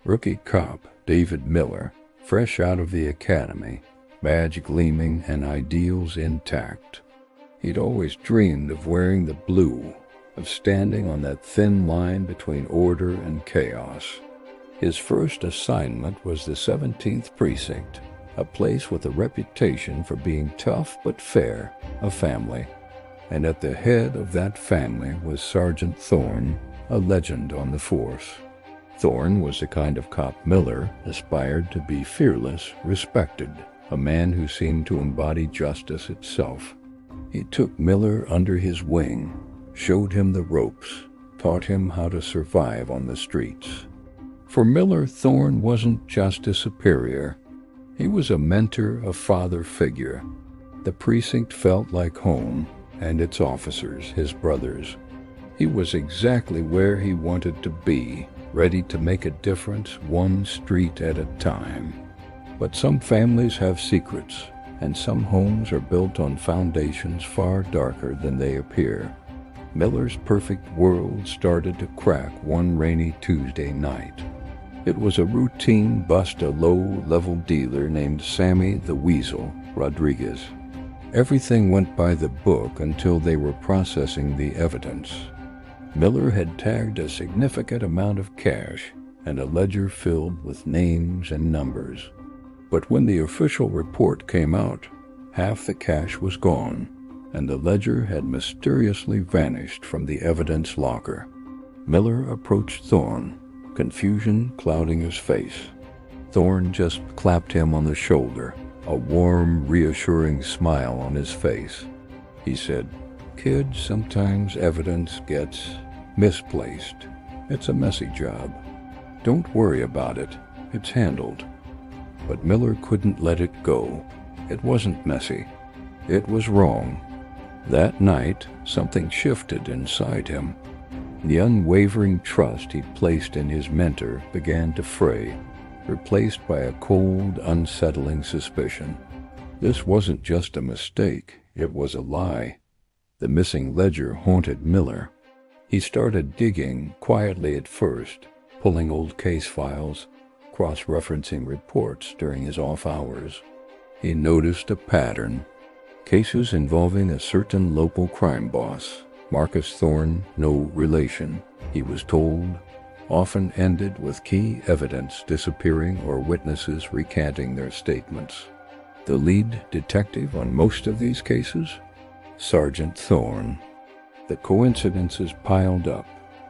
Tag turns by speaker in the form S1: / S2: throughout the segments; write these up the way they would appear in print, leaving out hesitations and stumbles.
S1: Rookie cop David Miller, fresh out of the academy, badge gleaming and ideals intact. He'd always dreamed of wearing the blue, of standing on that thin line between order and chaos. His first assignment was the 17th Precinct, a place with a reputation for being tough but fair, a family. And at the head of that family was Sergeant Thorne, a legend on the force. Thorne was the kind of cop Miller aspired to be: fearless, respected, a man who seemed to embody justice itself. He took Miller under his wing, showed him the ropes, taught him how to survive on the streets. For Miller, Thorne wasn't just a superior. He was a mentor, a father figure. The precinct felt like home, and its officers, his brothers. He was exactly where he wanted to be, ready to make a difference one street at a time. But some families have secrets, and some homes are built on foundations far darker than they appear. Miller's perfect world started to crack one rainy Tuesday night. It was a routine bust a low-level dealer named Sammy the Weasel Rodriguez. Everything went by the book until they were processing the evidence. Miller had tagged a significant amount of cash and a ledger filled with names and numbers. But when the official report came out, half the cash was gone, and the ledger had mysteriously vanished from the evidence locker. Miller approached Thorne, confusion clouding his face. Thorne just clapped him on the shoulder, a warm, reassuring smile on his face. He said, "Kid, sometimes evidence gets misplaced. It's a messy job. Don't worry about it. It's handled." But Miller couldn't let it go. It wasn't messy. It was wrong. That night, something shifted inside him. The unwavering trust he'd placed in his mentor began to fray, replaced by a cold, unsettling suspicion. This wasn't just a mistake, it was a lie. The missing ledger haunted Miller. He started digging, quietly at first, pulling old case files, cross-referencing reports during his off hours. He noticed a pattern. Cases involving a certain local crime boss, Marcus Thorne, no relation, he was told, often ended with key evidence disappearing or witnesses recanting their statements. The lead detective on most of these cases? Sergeant Thorne. The coincidences piled up,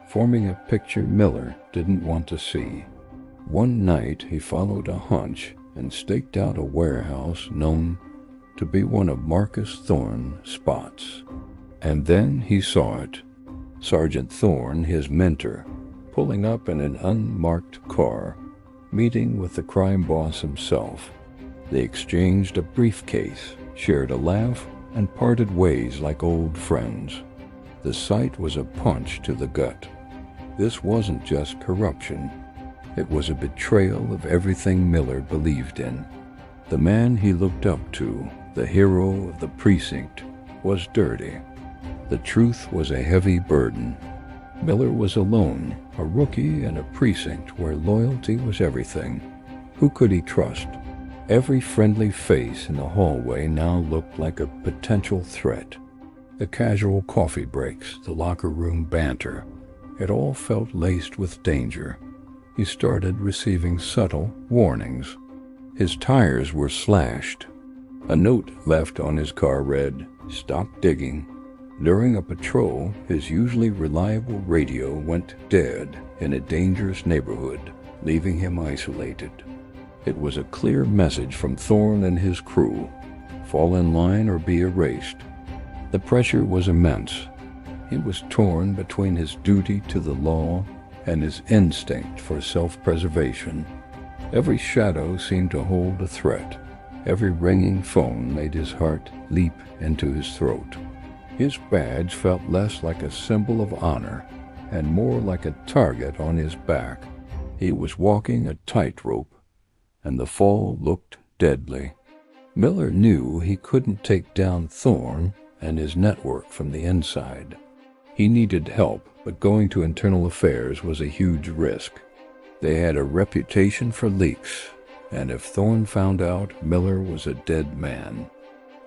S1: forming a picture Miller didn't want to see. One night he followed a hunch and staked out a warehouse known to be one of Marcus Thorne's spots. And then he saw it. Sergeant Thorne, his mentor, pulling up in an unmarked car, meeting with the crime boss himself. They exchanged a briefcase, shared a laugh, and parted ways like old friends. The sight was a punch to the gut. This wasn't just corruption. It was a betrayal of everything Miller believed in. The man he looked up to, the hero of the precinct, was dirty. The truth was a heavy burden. Miller was alone, a rookie in a precinct where loyalty was everything. Who could he trust? Every friendly face in the hallway now looked like a potential threat. The casual coffee breaks, the locker room banter, it all felt laced with danger. He started receiving subtle warnings. His tires were slashed. A note left on his car read, "Stop digging." During a patrol, his usually reliable radio went dead in a dangerous neighborhood, leaving him isolated. It was a clear message from Thorne and his crew: fall in line or be erased. The pressure was immense. He was torn between his duty to the law and his instinct for self-preservation. Every shadow seemed to hold a threat. Every ringing phone made his heart leap into his throat. His badge felt less like a symbol of honor and more like a target on his back. He was walking a tightrope, and the fall looked deadly. Miller knew he couldn't take down Thorne and his network from the inside. He needed help, but going to internal affairs was a huge risk. They had a reputation for leaks, and if Thorne found out, Miller was a dead man.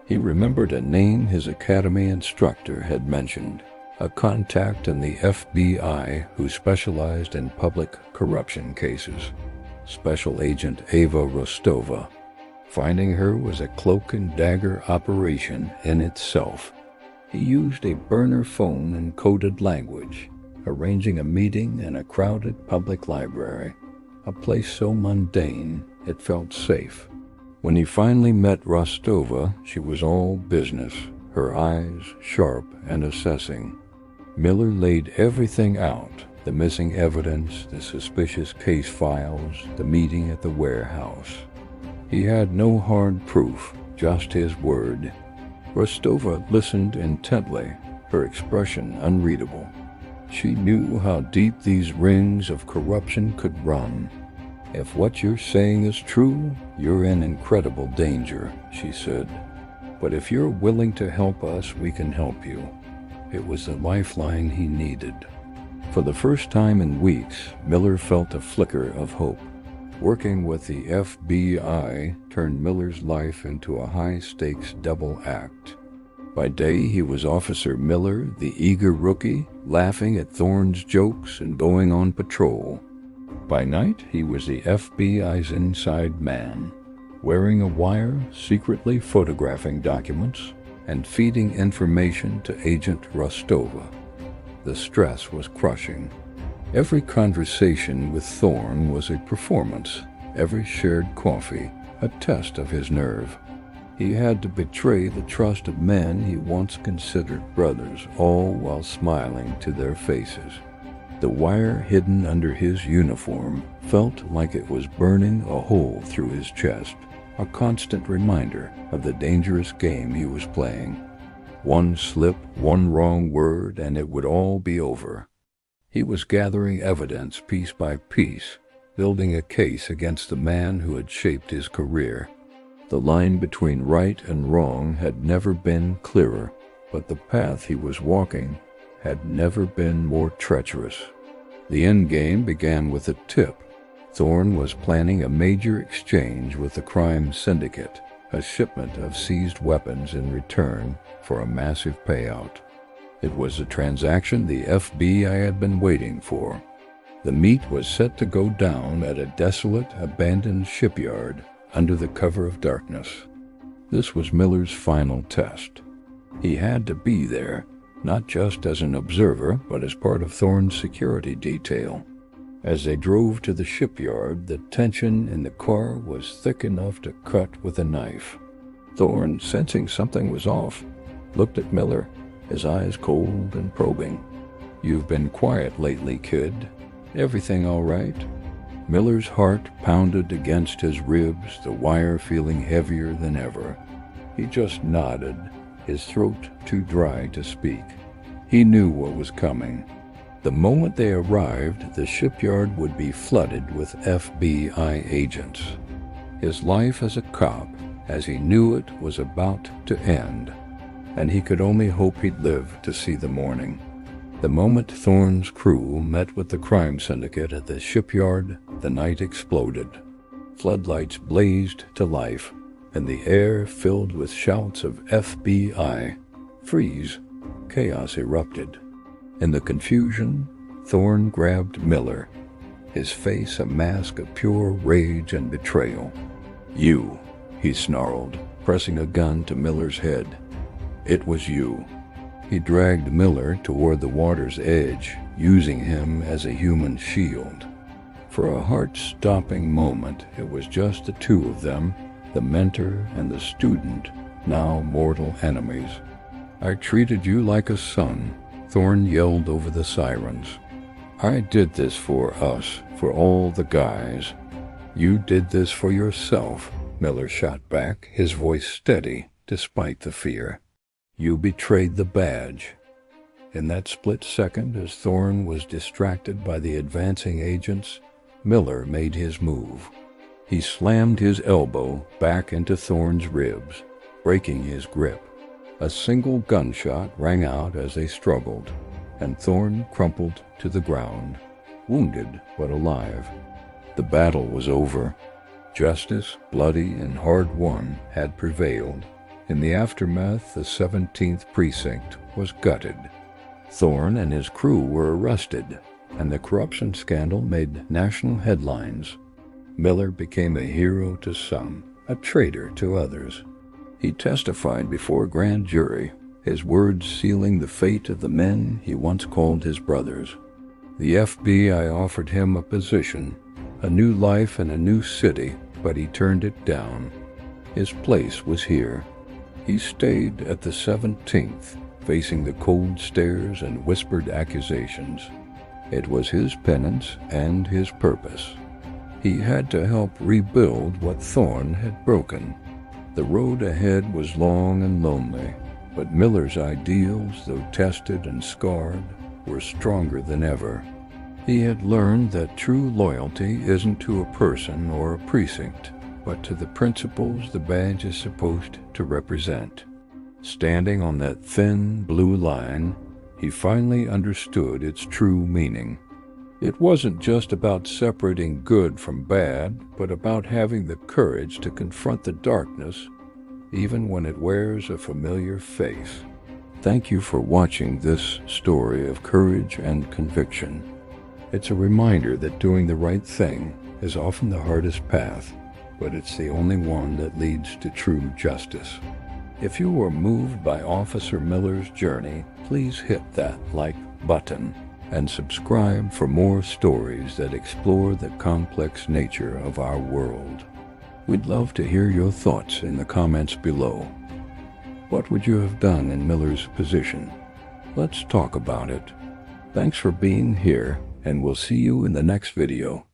S1: He remembered a name his academy instructor had mentioned, a contact in the FBI who specialized in public corruption cases, Special Agent Ava Rostova. Finding her was a cloak and dagger operation in itself. He used a burner phone in coded language, arranging a meeting in a crowded public library, a place so mundane it felt safe. When he finally met Rostova, she was all business, her eyes sharp and assessing. Miller laid everything out, the missing evidence, the suspicious case files, the meeting at the warehouse. He had no hard proof, just his word. Rostova listened intently, her expression unreadable. She knew how deep these rings of corruption could run. "If what you're saying is true, you're in incredible danger," she said. "But if you're willing to help us, we can help you." It was the lifeline he needed. For the first time in weeks, Miller felt a flicker of hope. Working with the FBI turned Miller's life into a high-stakes double act. By day, he was Officer Miller, the eager rookie, laughing at Thorne's jokes and going on patrol. By night, he was the FBI's inside man, wearing a wire, secretly photographing documents, and feeding information to Agent Rostova. The stress was crushing. Every conversation with Thorne was a performance, every shared coffee a test of his nerve. He had to betray the trust of men he once considered brothers, all while smiling to their faces. The wire hidden under his uniform felt like it was burning a hole through his chest, a constant reminder of the dangerous game he was playing. One slip, one wrong word, and it would all be over. He was gathering evidence piece by piece, building a case against the man who had shaped his career. The line between right and wrong had never been clearer, but the path he was walking had never been more treacherous. The endgame began with a tip. Thorne was planning a major exchange with the crime syndicate, a shipment of seized weapons in return for a massive payout. It was the transaction the FBI had been waiting for. The meet was set to go down at a desolate, abandoned shipyard under the cover of darkness. This was Miller's final test. He had to be there, not just as an observer, but as part of Thorne's security detail. As they drove to the shipyard, the tension in the car was thick enough to cut with a knife. Thorne, sensing something was off, looked at Miller, his eyes cold and probing. "You've been quiet lately, kid. Everything all right?" Miller's heart pounded against his ribs, the wire feeling heavier than ever. He just nodded, his throat too dry to speak. He knew what was coming. The moment they arrived, the shipyard would be flooded with FBI agents. His life as a cop, as he knew it, was about to end, and he could only hope he'd live to see the morning. The moment Thorne's crew met with the crime syndicate at the shipyard, the night exploded. Floodlights blazed to life, and the air filled with shouts of FBI. "Freeze!" Chaos erupted. In the confusion, Thorne grabbed Miller, his face a mask of pure rage and betrayal. "You," he snarled, pressing a gun to Miller's head. "It was you." He dragged Miller toward the water's edge, using him as a human shield. For a heart-stopping moment, it was just the two of them, the mentor and the student, now mortal enemies. "I treated you like a son," Thorne yelled over the sirens. "I did this for us, for all the guys." "You did this for yourself," Miller shot back, his voice steady despite the fear. "You betrayed the badge." In that split second, as Thorne was distracted by the advancing agents, Miller made his move. He slammed his elbow back into Thorne's ribs, breaking his grip. A single gunshot rang out as they struggled, and Thorne crumpled to the ground, wounded but alive. The battle was over. Justice, bloody and hard-won, had prevailed. In the aftermath, the 17th Precinct was gutted. Thorne and his crew were arrested, and the corruption scandal made national headlines. Miller became a hero to some, a traitor to others. He testified before a grand jury, his words sealing the fate of the men he once called his brothers. The FBI offered him a position, a new life in a new city, but he turned it down. His place was here. He stayed at the 17th, facing the cold stares and whispered accusations. It was his penance and his purpose. He had to help rebuild what Thorne had broken. The road ahead was long and lonely, but Miller's ideals, though tested and scarred, were stronger than ever. He had learned that true loyalty isn't to a person or a precinct, but to the principles the badge is supposed to represent. Standing on that thin blue line, he finally understood its true meaning. It wasn't just about separating good from bad, but about having the courage to confront the darkness, even when it wears a familiar face. Thank you for watching this story of courage and conviction. It's a reminder that doing the right thing is often the hardest path, but it's the only one that leads to true justice. If you were moved by Officer Miller's journey, please hit that like button and subscribe for more stories that explore the complex nature of our world. We'd love to hear your thoughts in the comments below. What would you have done in Miller's position? Let's talk about it. Thanks for being here, and we'll see you in the next video.